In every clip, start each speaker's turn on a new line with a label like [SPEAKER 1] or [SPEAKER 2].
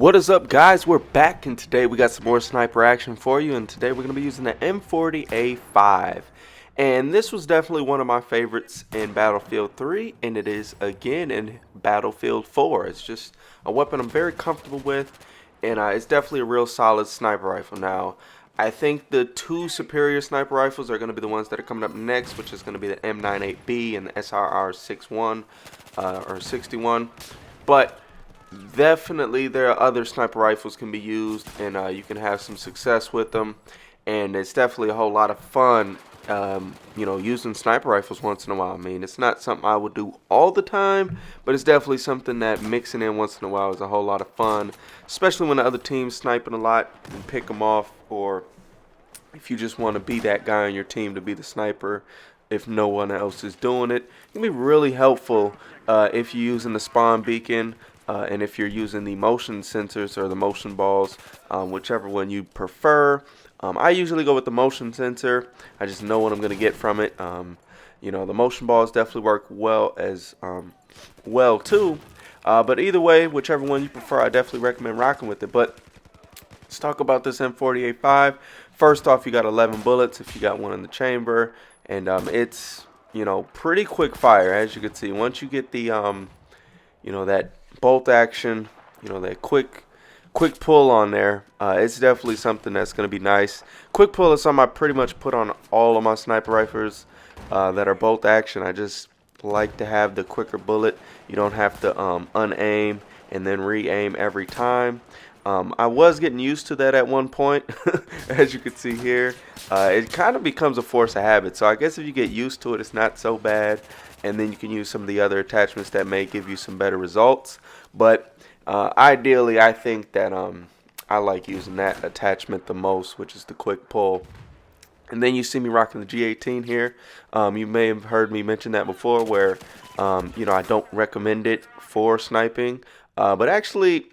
[SPEAKER 1] What is up, guys? We're back, and today we got some more sniper action for you, and today we're going to be using the M40A5. And this was definitely one of my favorites in Battlefield 3, and it is again in Battlefield 4. It's just a weapon I'm very comfortable with, and it's definitely a real solid sniper rifle. Now, I think the two superior sniper rifles are going to be the ones that are coming up next, which is going to be the M98B and the SRR61 or 61. But definitely there are other sniper rifles can be used, and you can have some success with them, and it's definitely a whole lot of fun using sniper rifles once in a while. I mean, it's not something I would do all the time, but it's definitely something that mixing in once in a while is a whole lot of fun, especially when the other team's sniping a lot and pick them off, or if you just want to be that guy on your team to be the sniper if no one else is doing it. It can be really helpful if you're using the spawn beacon, and if you're using the motion sensors or the motion balls, whichever one you prefer. I usually go with the motion sensor. I just know what I'm going to get from it. The motion balls definitely work well as well too. But either way, whichever one you prefer, I definitely recommend rocking with it. But let's talk about this M40A5. First off, you got 11 bullets if you got one in the chamber, and it's pretty quick fire, as you can see. Once you get the that bolt action, that quick pull on there, it's definitely something that's going to be nice. Quick pull is something I pretty much put on all of my sniper rifles that are bolt action. I just like to have the quicker bullet. You don't have to unaim and then re-aim every time. I was getting used to that at one point, as you can see here. It kind of becomes a force of habit, so I guess if you get used to it, it's not so bad, and then you can use some of the other attachments that may give you some better results. But ideally, I think that I like using that attachment the most, which is the quick pull. And then you see me rocking the G18 here. You may have heard me mention that before, where I don't recommend it for sniping, but actually,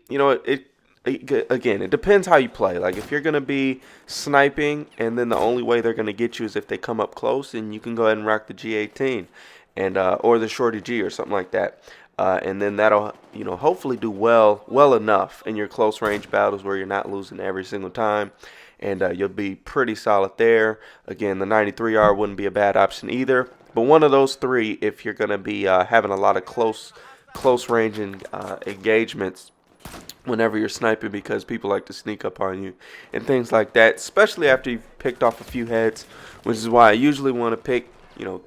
[SPEAKER 1] again, it depends how you play. Like, if you're going to be sniping and then the only way they're going to get you is if they come up close, and you can go ahead and rock the G18 and or the Shorty G or something like that. And then that'll, hopefully do well enough in your close range battles where you're not losing every single time. And you'll be pretty solid there. Again, the 93R wouldn't be a bad option either. But one of those three, if you're going to be having a lot of close range engagements whenever you're sniping, because people like to sneak up on you and things like that, especially after you've picked off a few heads, which is why I usually want to pick,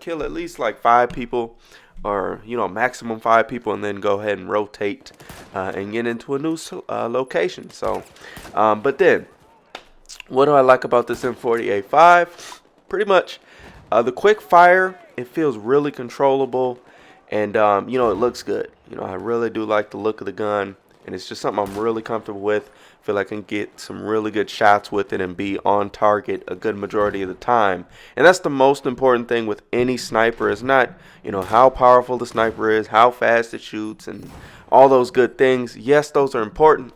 [SPEAKER 1] kill at least like 5 people, or maximum 5 people, and then go ahead and rotate and get into a new location. So but then, what do I like about this M40A5? Pretty much the quick fire. It feels really controllable, and it looks good. I really do like the look of the gun, and it's just something I'm really comfortable with. I feel like I can get some really good shots with it and be on target a good majority of the time. And that's the most important thing with any sniper. Is not, how powerful the sniper is, how fast it shoots, and all those good things. Yes, those are important,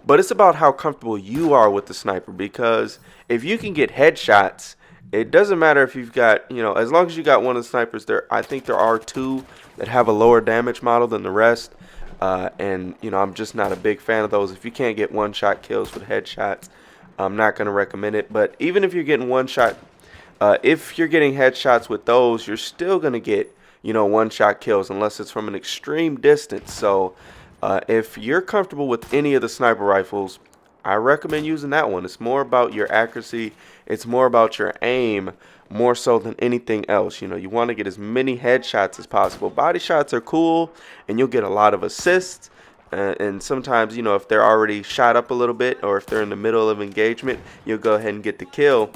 [SPEAKER 1] but it's about how comfortable you are with the sniper, because if you can get headshots, it doesn't matter if you've got, as long as you got one of the snipers there. I think there are 2 that have a lower damage model than the rest. And I'm just not a big fan of those. If you can't get one-shot kills with headshots, I'm not going to recommend it. But even if you're getting one-shot, if you're getting headshots with those, you're still going to get, one-shot kills unless it's from an extreme distance. So if you're comfortable with any of the sniper rifles, I recommend using that one. It's more about your accuracy. It's more about your aim, more so than anything else. You want to get as many headshots as possible. Body shots are cool, and you'll get a lot of assists. And sometimes, if they're already shot up a little bit, or if they're in the middle of engagement, you'll go ahead and get the kill.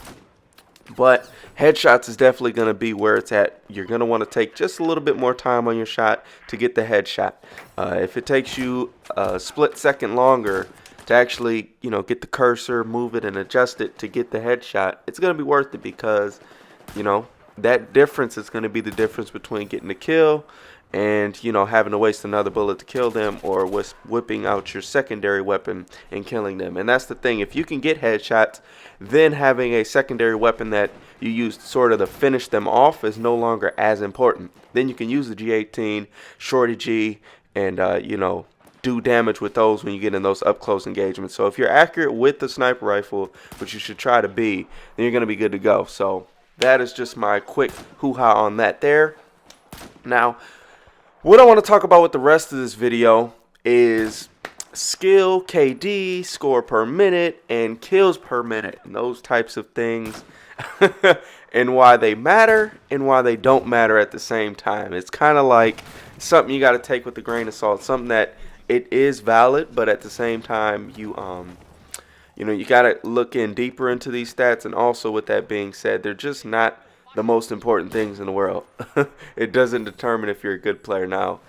[SPEAKER 1] But headshots is definitely going to be where it's at. You're going to want to take just a little bit more time on your shot to get the headshot. If it takes you a split second longer to actually, get the cursor, move it, and adjust it to get the headshot, it's going to be worth it, because, that difference is going to be the difference between getting the kill and, having to waste another bullet to kill them, or whipping out your secondary weapon and killing them. And that's the thing. If you can get headshots, then having a secondary weapon that you use sort of to finish them off is no longer as important. Then you can use the G18, Shorty G, and, do damage with those when you get in those up close engagements. So if you're accurate with the sniper rifle, which you should try to be, then you're going to be good to go. So that is just my quick hoo-ha on that there. Now, what I want to talk about with the rest of this video is skill, KD, score per minute, and kills per minute, and those types of things, and why they matter and why they don't matter at the same time. It's kind of like something you got to take with a grain of salt, something that it is valid, but at the same time, you know, you got to look in deeper into these stats. And also, with that being said, they're just not the most important things in the world. It doesn't determine if you're a good player. Now,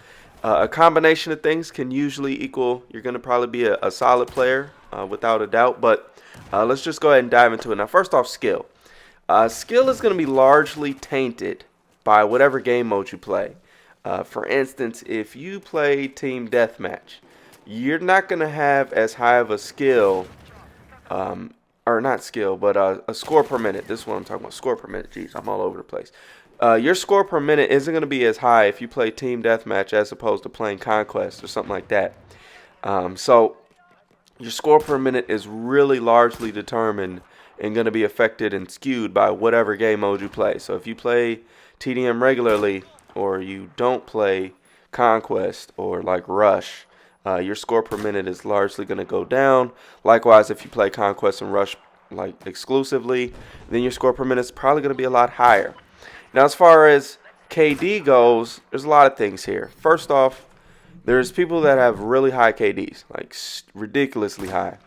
[SPEAKER 1] a combination of things can usually equal you're going to probably be a solid player, without a doubt. But let's just go ahead and dive into it. Now, first off, skill. Skill is going to be largely tainted by whatever game mode you play. For instance, if you play team deathmatch, you're not going to have as high of a skill, or not skill, but a score per minute. This is what I'm talking about, score per minute. Jeez, I'm all over the place. Your score per minute isn't going to be as high if you play team deathmatch as opposed to playing conquest or something like that. So your score per minute is really largely determined and going to be affected and skewed by whatever game mode you play. So if you play TDM regularly, or you don't play conquest or like rush, your score per minute is largely going to go down. Likewise, if you play conquest and rush like exclusively, then your score per minute is probably going to be a lot higher. Now, as far as KD goes, there's a lot of things here. First off, there's people that have really high KDs, like ridiculously high,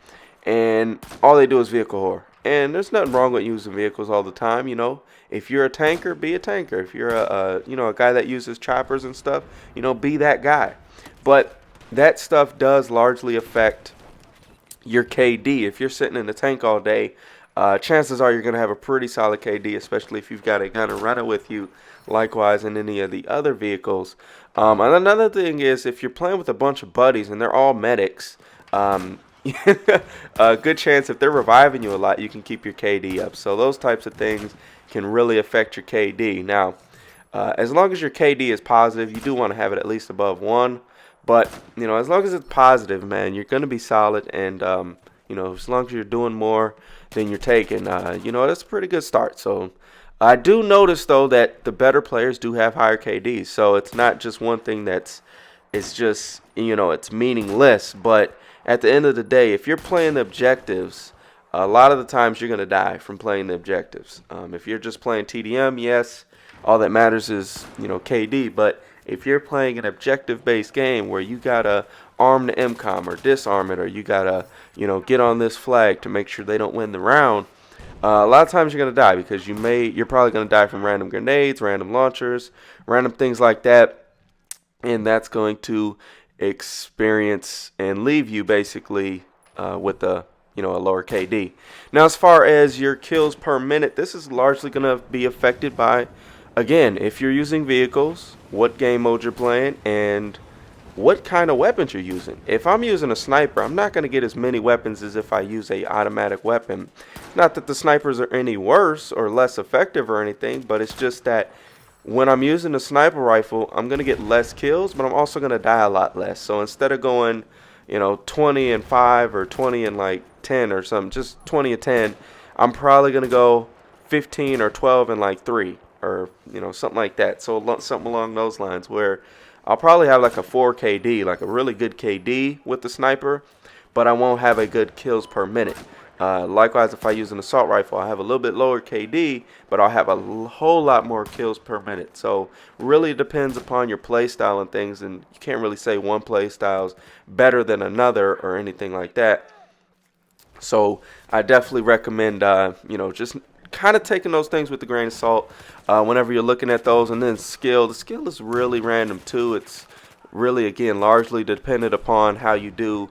[SPEAKER 1] and all they do is vehicle whore. And there's nothing wrong with using vehicles all the time, you know. If you're a tanker, be a tanker. If you're a guy that uses choppers and stuff, you know, be that guy. But that stuff does largely affect your KD. If you're sitting in the tank all day, chances are you're going to have a pretty solid KD, especially if you've got a gun and runner with you. Likewise, in any of the other vehicles. And another thing is, if you're playing with a bunch of buddies and they're all medics, a good chance if they're reviving you a lot, you can keep your KD up. So those types of things can really affect your KD. Now, as long as your KD is positive, you do want to have it at least above 1. But, you know, as long as it's positive, man, you're going to be solid. And, you know, as long as you're doing more than you're taking, you know, that's a pretty good start. So I do notice, though, that the better players do have higher KDs. So it's not just one thing it's just, you know, it's meaningless. But at the end of the day, if you're playing the objectives, a lot of the times you're going to die from playing the objectives. If you're just playing TDM, yes, all that matters is, you know, KD. But if you're playing an objective-based game where you got to arm the MCOM or disarm it, or you got to, you know, get on this flag to make sure they don't win the round, a lot of times you're going to die because you're probably going to die from random grenades, random launchers, random things like that. And that's going to experience and leave you basically with a lower KD. Now, as far as your kills per minute, this is largely going to be affected by, again, if you're using vehicles, what game mode you're playing, and what kind of weapons you're using. If I'm using a sniper, I'm not going to get as many weapons as if I use a automatic weapon. Not that the snipers are any worse or less effective or anything, but it's just that when I'm using a sniper rifle, I'm going to get less kills, but I'm also going to die a lot less. So instead of going, you know, 20 and 5 or 20 and like 10 or something, just 20 and 10, I'm probably going to go 15 or 12 and like 3 or, you know, something like that. So something along those lines where I'll probably have like a 4 KD, like a really good KD with the sniper, but I won't have a good kills per minute. Likewise, if I use an assault rifle, I have a little bit lower KD, but I'll have a whole lot more kills per minute. So really depends upon your play style and things, and you can't really say one play style is better than another or anything like that. So I definitely recommend, you know, just kind of taking those things with a grain of salt whenever you're looking at those. And then skill. The skill is really random too. It's really, again, largely dependent upon how you do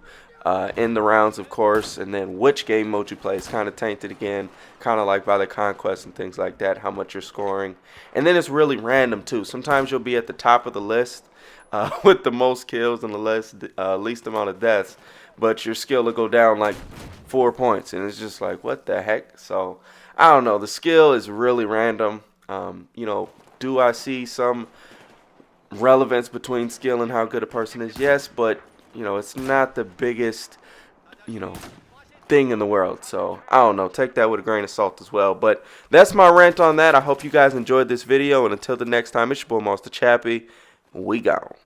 [SPEAKER 1] in the rounds, of course, and then which game mode you play is kind of tainted again, kind of like by the conquest and things like that, how much you're scoring. And then it's really random too. Sometimes you'll be at the top of the list with the most kills and the least amount of deaths, but your skill will go down like 4 points, and it's just like, what the heck? So I don't know. The skill is really random. You know, do I see some relevance between skill and how good a person is? Yes, but you know, it's not the biggest, you know, thing in the world. So I don't know, take that with a grain of salt as well. But that's my rant on that. I hope you guys enjoyed this video, and until the next time, it's your boy Monster Chappie. We gone.